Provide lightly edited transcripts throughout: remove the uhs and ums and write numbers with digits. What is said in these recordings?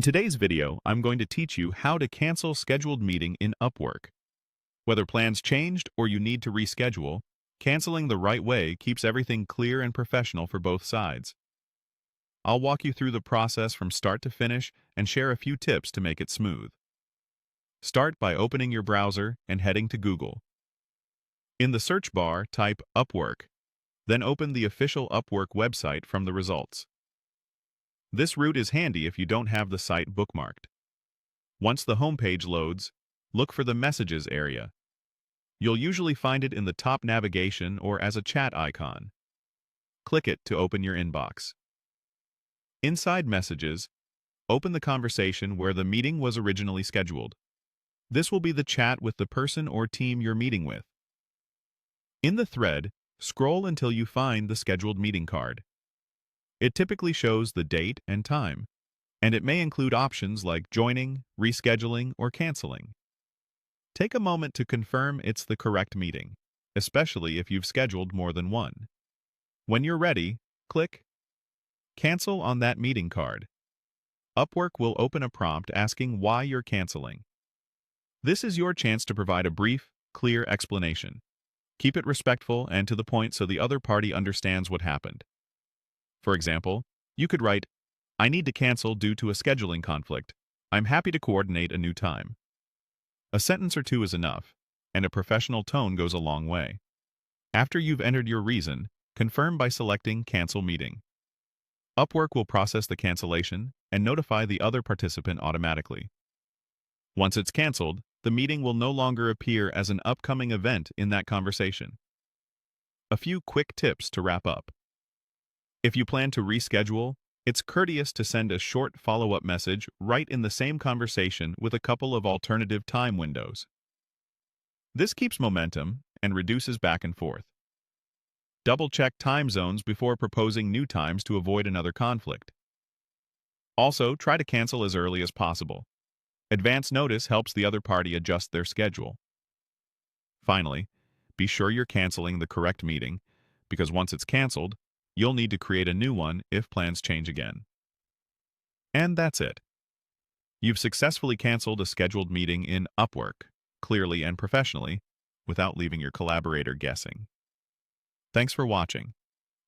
In today's video, I'm going to teach you how to cancel scheduled meeting in Upwork. Whether plans changed or you need to reschedule, canceling the right way keeps everything clear and professional for both sides. I'll walk you through the process from start to finish and share a few tips to make it smooth. Start by opening your browser and heading to Google. In the search bar, type Upwork, then open the official Upwork website from the results. This route is handy if you don't have the site bookmarked. Once the homepage loads, look for the Messages area. You'll usually find it in the top navigation or as a chat icon. Click it to open your inbox. Inside Messages, open the conversation where the meeting was originally scheduled. This will be the chat with the person or team you're meeting with. In the thread, scroll until you find the scheduled meeting card. It typically shows the date and time, and it may include options like joining, rescheduling, or canceling. Take a moment to confirm it's the correct meeting, especially if you've scheduled more than one. When you're ready, click Cancel on that meeting card. Upwork will open a prompt asking why you're canceling. This is your chance to provide a brief, clear explanation. Keep it respectful and to the point so the other party understands what happened. For example, you could write, "I need to cancel due to a scheduling conflict. I'm happy to coordinate a new time." A sentence or two is enough, and a professional tone goes a long way. After you've entered your reason, confirm by selecting Cancel Meeting. Upwork will process the cancellation and notify the other participant automatically. Once it's canceled, the meeting will no longer appear as an upcoming event in that conversation. A few quick tips to wrap up. If you plan to reschedule, it's courteous to send a short follow-up message right in the same conversation with a couple of alternative time windows. This keeps momentum and reduces back and forth. Double-check time zones before proposing new times to avoid another conflict. Also, try to cancel as early as possible. Advance notice helps the other party adjust their schedule. Finally, be sure you're canceling the correct meeting, because once it's canceled, you'll need to create a new one if plans change again. And that's it. You've successfully canceled a scheduled meeting in Upwork, clearly and professionally, without leaving your collaborator guessing. Thanks for watching,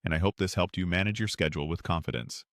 and I hope this helped you manage your schedule with confidence.